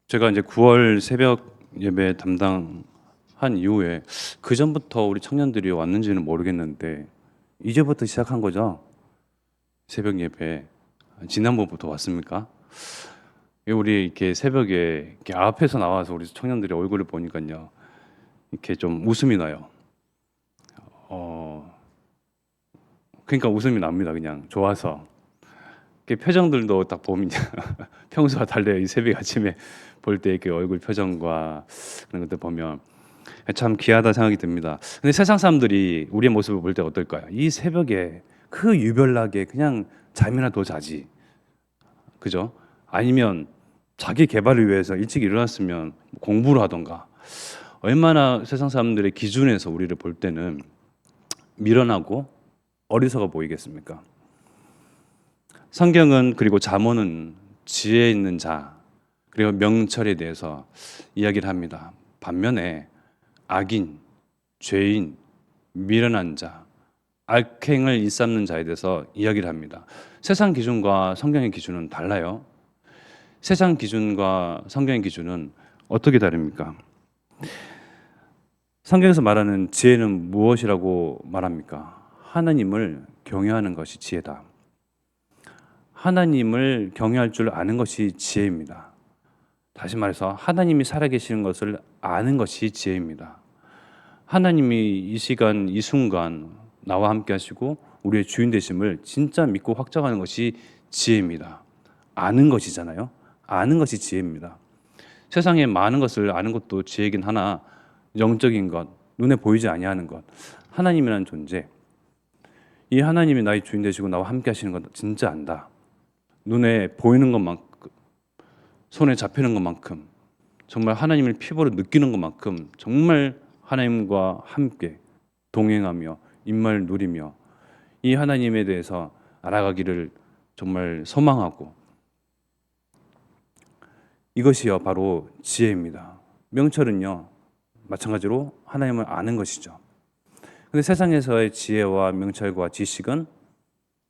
제가 이제 9월 새벽 예배 담당한 이후에 그전부터 우리 청년들이 왔는지는 모르겠는데 이제부터 시작한 거죠? 새벽 예배. 지난번부터 왔습니까? 우리 이렇게 새벽에 이렇게 앞에서 나와서 우리 청년들의 얼굴을 보니까요. 이렇게 좀 웃음이 나요. 어, 그러니까 웃음이 납니다. 그냥 좋아서. 이렇게 표정들도 딱 보면 평소와 달라요. 이 새벽 아침에 볼 때 이렇게 얼굴 표정과 그런 것들 보면 참 귀하다 생각이 듭니다. 근데 세상 사람들이 우리의 모습을 볼 때 어떨까요? 이 새벽에 그 유별나게 그냥 잠이나 더 자지, 그죠? 아니면 자기 개발을 위해서 일찍 일어났으면 공부를 하던가. 얼마나 세상 사람들의 기준에서 우리를 볼 때는 미련하고 어리석어 보이겠습니까? 성경은 그리고 잠언은 지혜 있는 자 그리고 명철에 대해서 이야기를 합니다. 반면에 악인, 죄인, 미련한 자, 악행을 일삼는 자에 대해서 이야기를 합니다. 세상 기준과 성경의 기준은 달라요. 세상 기준과 성경의 기준은 어떻게 다릅니까? 성경에서 말하는 지혜는 무엇이라고 말합니까? 하나님을 경외하는 것이 지혜다. 하나님을 경외할 줄 아는 것이 지혜입니다. 다시 말해서 하나님이 살아계시는 것을 아는 것이 지혜입니다. 하나님이 이 시간 이 순간 나와 함께 하시고 우리의 주인 되심을 진짜 믿고 확정하는 것이 지혜입니다. 아는 것이잖아요. 아는 것이 지혜입니다. 세상에 많은 것을 아는 것도 지혜이긴 하나 영적인 것, 눈에 보이지 아니하는 것, 하나님이라는 존재, 이 하나님이 나의 주인 되시고 나와 함께 하시는 것 진짜 안다. 눈에 보이는 것만큼, 손에 잡히는 것만큼, 정말 하나님을 피부로 느끼는 것만큼 정말 하나님과 함께 동행하며 임마를 누리며 이 하나님에 대해서 알아가기를 정말 소망하고, 이것이요 바로 지혜입니다. 명철은요 마찬가지로 하나님을 아는 것이죠. 근데 세상에서의 지혜와 명철과 지식은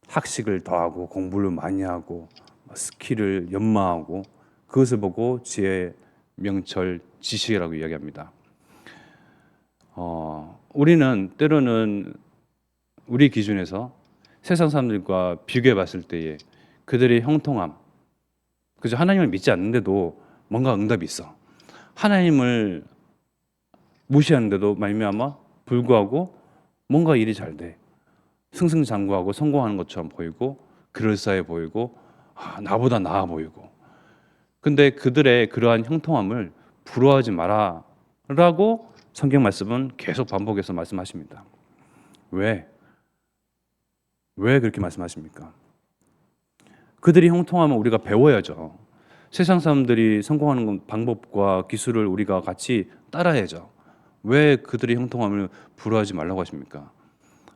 학식을 더하고 공부를 많이 하고 스킬을 연마하고 그것을 보고 지혜, 명철, 지식이라고 이야기합니다. 우리는 때로는 우리 기준에서 세상 사람들과 비교해 봤을 때에 그들의 형통함, 그저 하나님을 믿지 않는데도 뭔가 응답이 있어. 하나님을 무시하는데도 말미암아 불구하고 뭔가 일이 잘 돼. 승승장구하고 성공하는 것처럼 보이고 그럴싸해 보이고 나보다 나아 보이고. 근데 그들의 그러한 형통함을 부러워하지 마라라고 성경 말씀은 계속 반복해서 말씀하십니다. 왜? 왜 그렇게 말씀하십니까? 그들이 형통하면 우리가 배워야죠. 세상 사람들이 성공하는 방법과 기술을 우리가 같이 따라야죠. 왜 그들의 형통함을 부러워하지 말라고 하십니까?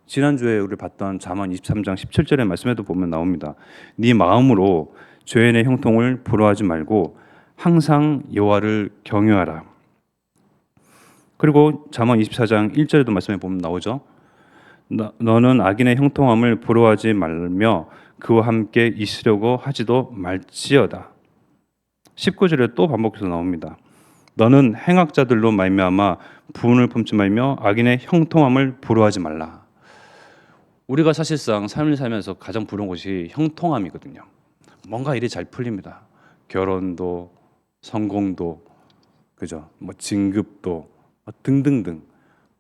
지난주에 우리 봤던 잠언 23장 17절의 말씀에도 보면 나옵니다. 네 마음으로 죄인의 형통을 부러워하지 말고 항상 여호와를 경외하라. 그리고 잠언 24장 1절에도 말씀에 보면 나오죠. 너는 악인의 형통함을 부러워하지 말며 그와 함께 있으려고 하지도 말지어다. 19절에 또 반복해서 나옵니다. 너는 행악자들로 말미암아 부운을 품지 말며 악인의 형통함을 부러워하지 말라. 우리가 사실상 삶을 살면서 가장 부러운 것이 형통함이거든요. 뭔가 일이 잘 풀립니다. 결혼도, 성공도, 그죠? 뭐 진급도 등등등.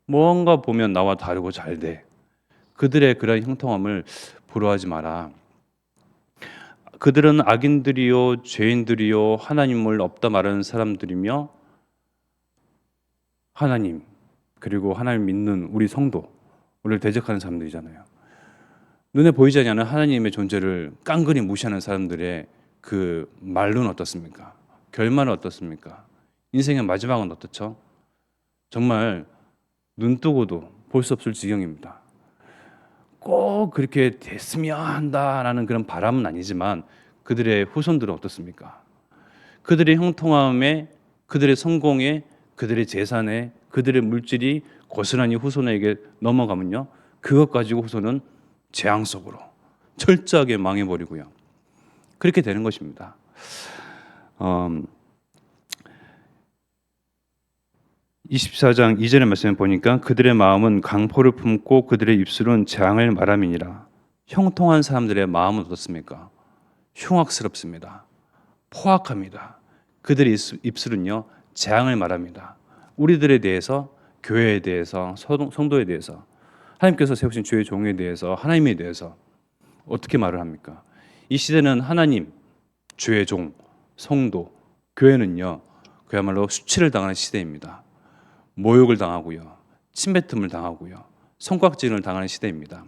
뭔가 보면 나와 다르고 잘 돼. 그들의 그런 형통함을 부러워하지 마라. 그들은 악인들이요, 죄인들이요, 하나님을 없다 말하는 사람들이며 하나님 그리고 하나님 믿는 우리 성도, 우리를 대적하는 사람들이잖아요. 눈에 보이지 않는 하나님의 존재를 깡그리 무시하는 사람들의 그 말로는 어떻습니까? 결말은 어떻습니까? 인생의 마지막은 어떻죠? 정말 눈 뜨고도 볼 수 없을 지경입니다. 꼭 그렇게 됐으면 한다라는 그런 바람은 아니지만 그들의 후손들은 어떻습니까? 그들의 형통함에, 그들의 성공에, 그들의 재산에, 그들의 물질이 고스란히 후손에게 넘어가면요, 그것 가지고 후손은 재앙 속으로 철저하게 망해버리고요. 그렇게 되는 것입니다. 24장 2절의 말씀을 보니까 그들의 마음은 강포를 품고 그들의 입술은 재앙을 말함이니라. 형통한 사람들의 마음은 어떻습니까? 흉악스럽습니다. 포악합니다. 그들의 입술은요 재앙을 말합니다. 우리들에 대해서, 교회에 대해서, 성도에 대해서, 하나님께서 세우신 주의 종에 대해서, 하나님에 대해서 어떻게 말을 합니까? 이 시대는 하나님, 주의 종, 성도, 교회는요 그야말로 수치를 당하는 시대입니다. 모욕을 당하고요, 침뱉음을 당하고요, 손깍지를 당하는 시대입니다.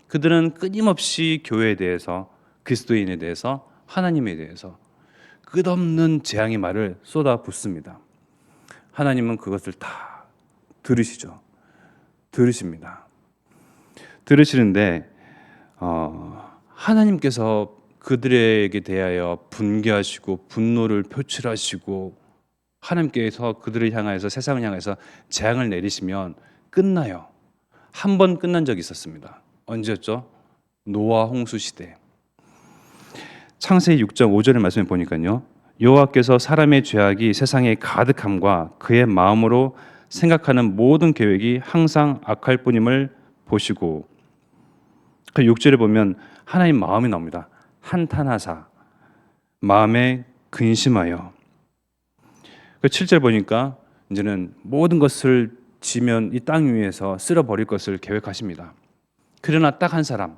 그들은 끊임없이 교회에 대해서, 그리스도인에 대해서, 하나님에 대해서 끝없는 재앙의 말을 쏟아붓습니다. 하나님은 그것을 다 들으시죠. 들으십니다. 들으시는데 하나님께서 그들에게 대하여 분개하시고 분노를 표출하시고 하나님께서 그들을 향하여서, 세상을 향해서 재앙을 내리시면 끝나요. 한 번 끝난 적이 있었습니다. 언제였죠? 노아 홍수 시대. 창세기 6장 5절의 말씀을 보니까요, 여호와께서 사람의 죄악이 세상에 가득함과 그의 마음으로 생각하는 모든 계획이 항상 악할 뿐임을 보시고, 그 6절에 보면 하나님 마음이 나옵니다. 한탄하사 마음에 근심하여. 그 7절 보니까 이제는 모든 것을 지면 이 땅 위에서 쓸어버릴 것을 계획하십니다. 그러나 딱 한 사람,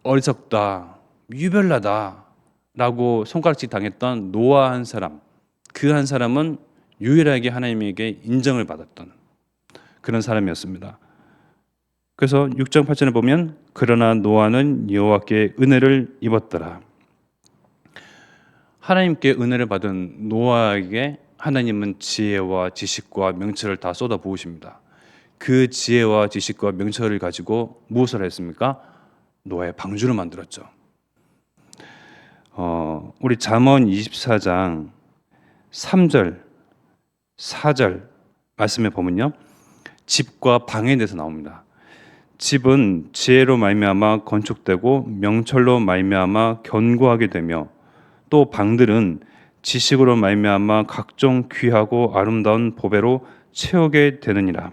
어리석다, 유별나다 라고 손가락질 당했던 노아 한 사람, 그 한 사람은 유일하게 하나님에게 인정을 받았던 그런 사람이었습니다. 그래서 6장 8절에 보면 그러나 노아는 여호와께 은혜를 입었더라. 하나님께 은혜를 받은 노아에게 하나님은 지혜와 지식과 명철을 다 쏟아 부으십니다. 그 지혜와 지식과 명철을 가지고 무엇을 했습니까? 노아의 방주를 만들었죠. 우리 잠언 24장 3절, 4절 말씀에 보면요, 집과 방에 대해서 나옵니다. 집은 지혜로 말미암아 건축되고 명철로 말미암아 견고하게 되며, 또 방들은 지식으로 말미암아 각종 귀하고 아름다운 보배로 채우게 되느니라.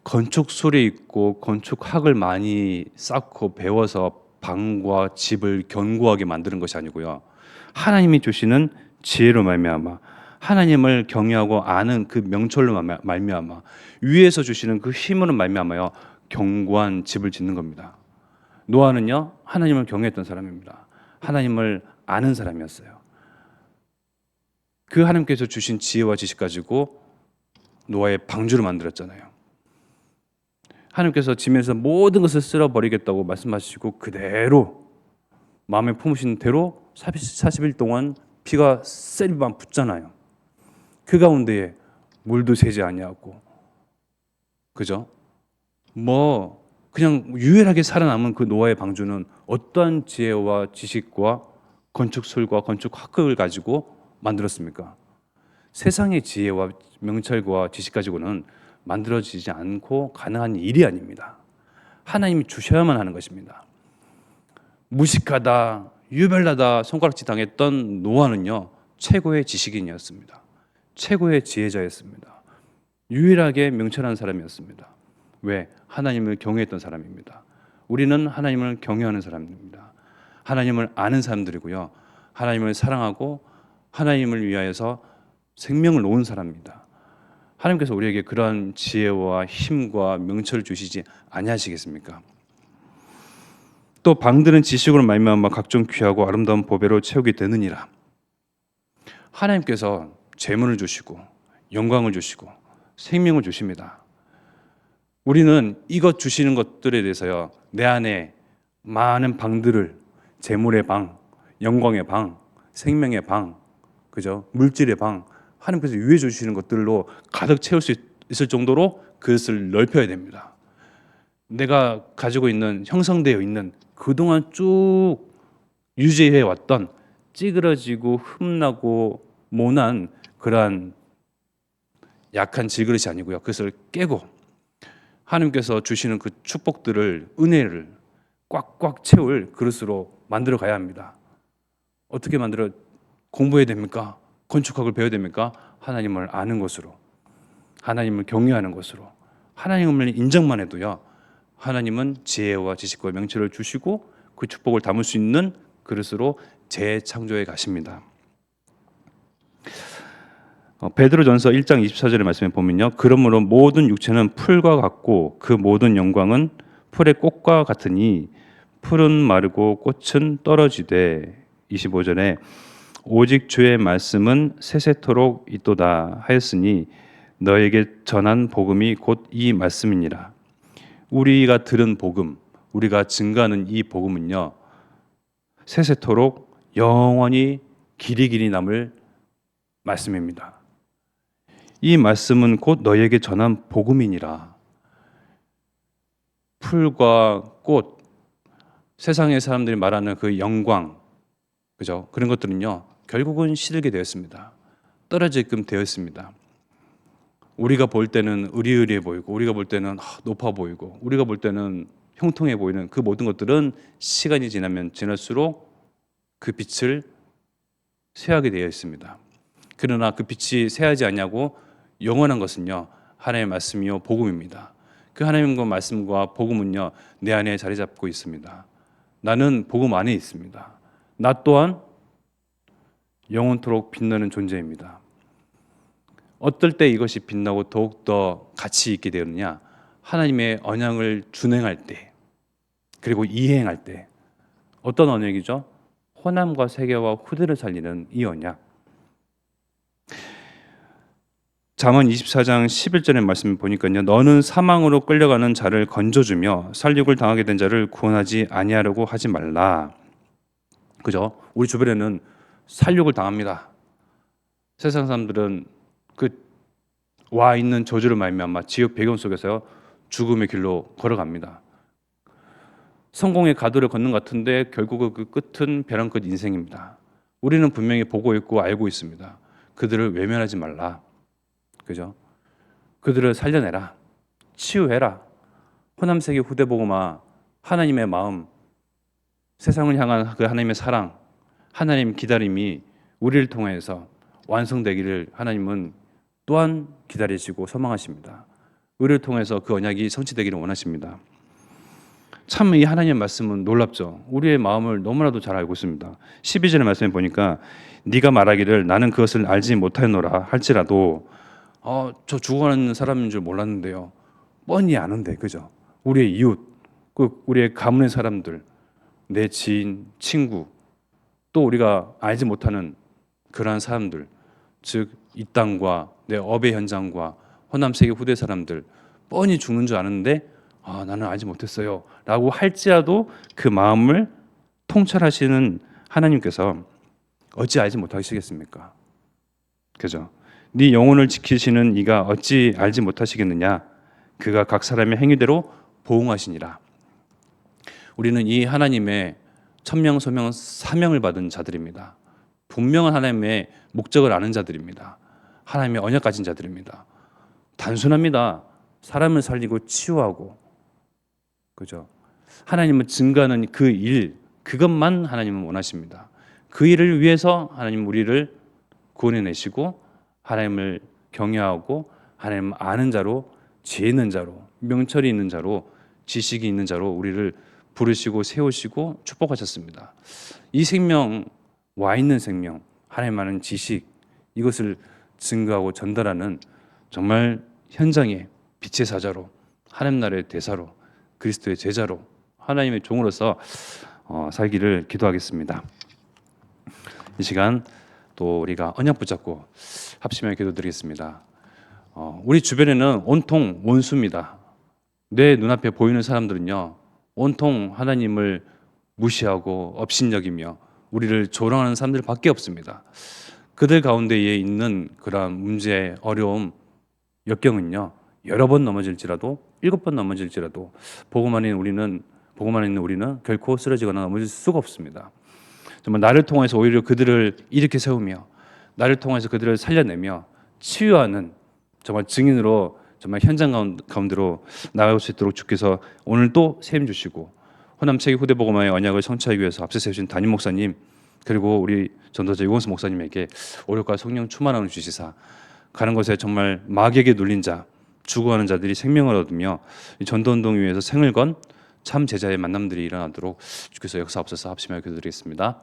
건축술이 있고 건축학을 많이 쌓고 배워서 방과 집을 견고하게 만드는 것이 아니고요, 하나님이 주시는 지혜로 말미암아, 하나님을 경외하고 아는 그 명철로 말미암아, 위에서 주시는 그 힘으로 말미암아요 견고한 집을 짓는 겁니다. 노아는요 하나님을 경외했던 사람입니다. 하나님을 아는 사람이었어요. 그 하나님께서 주신 지혜와 지식 가지고 노아의 방주를 만들었잖아요. 하나님께서 지면서 모든 것을 쓸어버리겠다고 말씀하시고 그대로 마음에 품으신 대로 40일 동안 비가 셀만 붙잖아요. 그 가운데에 물도 새지 아니하고, 그죠? 그냥 유일하게 살아남은 그 노아의 방주는 어떠한 지혜와 지식과 건축술과 건축학을 가지고 만들었습니까? 세상의 지혜와 명철과 지식 가지고는 만들어지지 않고 가능한 일이 아닙니다. 하나님이 주셔야만 하는 것입니다. 무식하다, 유별나다 손가락질 당했던 노아는요 최고의 지식인이었습니다. 최고의 지혜자였습니다. 유일하게 명철한 사람이었습니다. 왜? 하나님을 경외했던 사람입니다. 우리는 하나님을 경외하는 사람입니다. 하나님을 아는 사람들이고요, 하나님을 사랑하고 하나님을 위하여서 생명을 놓은 사람입니다. 하나님께서 우리에게 그러한 지혜와 힘과 명철을 주시지 아니하시겠습니까? 또 방들은 지식으로 말미암아 각종 귀하고 아름다운 보배로 채우게 되느니라. 하나님께서 재물을 주시고 영광을 주시고 생명을 주십니다. 우리는 이것 주시는 것들에 대해서요, 내 안에 많은 방들을, 재물의 방, 영광의 방, 생명의 방, 그죠? 물질의 방, 하나님께서 유해 주시는 것들로 가득 채울 수 있을 정도로 그것을 넓혀야 됩니다. 내가 가지고 있는, 형성되어 있는, 그동안 쭉 유지해 왔던 찌그러지고 흠나고 모난 그러한 약한 질그릇이 아니고요, 그것을 깨고 하나님께서 주시는 그 축복들을, 은혜를 꽉꽉 채울 그릇으로 만들어 가야 합니다. 어떻게 만들어? 공부해야 됩니까? 건축학을 배워야 됩니까? 하나님을 아는 것으로, 하나님을 경외하는 것으로, 하나님을 인정만 해도요, 하나님은 지혜와 지식과 명철을 주시고 그 축복을 담을 수 있는 그릇으로 재창조해 가십니다. 베드로전서 1장 24절의 말씀에 보면요, 그러므로 모든 육체는 풀과 같고 그 모든 영광은 풀의 꽃과 같으니 풀은 마르고 꽃은 떨어지되, 25절에 오직 주의 말씀은 세세토록 있도다 하였으니 너에게 전한 복음이 곧 이 말씀이니라. 우리가 들은 복음, 우리가 증거하는 이 복음은요, 세세토록 영원히 길이 남을 말씀입니다. 이 말씀은 곧 너에게 전한 복음이니라. 풀과 꽃, 세상의 사람들이 말하는 그 영광, 그죠? 그런 것들은요, 결국은 시들게 되었습니다. 떨어지게끔 되었습니다. 우리가 볼 때는 의리의리해 보이고, 우리가 볼 때는 높아 보이고, 우리가 볼 때는 형통해 보이는 그 모든 것들은 시간이 지나면 지날수록 그 빛을 쇠하게 되어 있습니다. 그러나 그 빛이 쇠하지 않냐고 영원한 것은요, 하나님의 말씀이요 복음입니다. 그 하나님의 말씀과 복음은요, 내 안에 자리 잡고 있습니다. 나는 복음 안에 있습니다. 나 또한 영원토록 빛나는 존재입니다. 어떨 때 이것이 빛나고 더욱더 가치 있게 되느냐? 하나님의 언약을 준행할 때, 그리고 이행할 때. 어떤 언약이죠? 호남과 세계와 후대를 살리는 이 언약. 잠언 24장 11절의 말씀을 보니까요, 너는 사망으로 끌려가는 자를 건져주며 살육을 당하게 된 자를 구원하지 아니하려고 하지 말라. 그죠? 우리 주변에는 살육을 당합니다. 세상 사람들은 그 와 있는 저주를 말미암아 지옥 배경 속에서 죽음의 길로 걸어갑니다. 성공의 가도를 걷는 것 같은데 결국 그 끝은 벼랑 끝 인생입니다. 우리는 분명히 보고 있고 알고 있습니다. 그들을 외면하지 말라. 그죠? 그들을 살려내라. 치유해라. 호남세계 후대복음화, 하나님의 마음, 세상을 향한 그 하나님의 사랑, 하나님 기다림이 우리를 통해서 완성되기를 하나님은 또한 기다리시고 소망하십니다. 우리를 통해서 그 언약이 성취되기를 원하십니다. 참 이 하나님의 말씀은 놀랍죠. 우리의 마음을 너무나도 잘 알고 있습니다. 12절의 말씀에 보니까 네가 말하기를 나는 그것을 알지 못하노라 할지라도, 저 죽어가는 사람인 줄 몰랐는데요. 뻔히 아는데, 그죠? 우리의 이웃, 우리의 가문의 사람들, 내 지인, 친구, 또 우리가 알지 못하는 그러한 사람들, 즉 이 땅과 내 업의 현장과 호남세계 후대 사람들, 뻔히 죽는 줄 아는데 나는 알지 못했어요 라고 할지라도 그 마음을 통찰하시는 하나님께서 어찌 알지 못하시겠습니까? 그죠? 네 영혼을 지키시는 이가 어찌 알지 못하시겠느냐? 그가 각 사람의 행위대로 보응하시니라. 우리는 이 하나님의 천명, 소명, 사명을 받은 자들입니다. 분명한 하나님의 목적을 아는 자들입니다. 하나님의 언약 가진 자들입니다. 단순합니다. 사람을 살리고 치유하고, 그죠? 하나님은 증거하는 그 일, 그것만 하나님은 원하십니다. 그 일을 위해서 하나님 우리를 구원해내시고 하나님을 경외하고 하나님을 아는 자로, 지혜 있는 자로, 명철이 있는 자로, 지식이 있는 자로 우리를 부르시고 세우시고 축복하셨습니다. 이 생명, 와 있는 생명, 하나님 아는 지식, 이것을 증거하고 전달하는 정말 현장의 빛의 사자로, 하나님 나라의 대사로, 그리스도의 제자로, 하나님의 종으로서 살기를 기도하겠습니다. 이 시간 또 우리가 언약 붙잡고 합심하여 기도드리겠습니다. 우리 주변에는 온통 원수입니다. 내 눈앞에 보이는 사람들은요, 온통 하나님을 무시하고 업신여기며 우리를 조롱하는 사람들밖에 없습니다. 그들 가운데에 있는 그러한 문제, 어려움, 역경은요, 여러 번 넘어질지라도 7번 넘어질지라도 복음 안에 있는 우리는 결코 쓰러지거나 넘어질 수가 없습니다. 정말 나를 통해서 오히려 그들을 일으켜 세우며 나를 통해서 그들을 살려내며 치유하는 정말 증인으로 정말 현장 가운데로 나아갈 수 있도록 주께서 오늘 또 세임 주시고, 호남세계 후대복음화의 언약을 성취하기 위해서 앞서 세우신 담임 목사님, 그리고 우리 전도자 유건수 목사님에게 오력과 성령 충만함을 주시사 가는 곳에 정말 마귀에게 눌린 자, 죽어가는 자들이 생명을 얻으며 이 전도운동 위에서 생을 건 참 제자의 만남들이 일어나도록 주께서 역사하옵소서. 합심하여 기도드리겠습니다.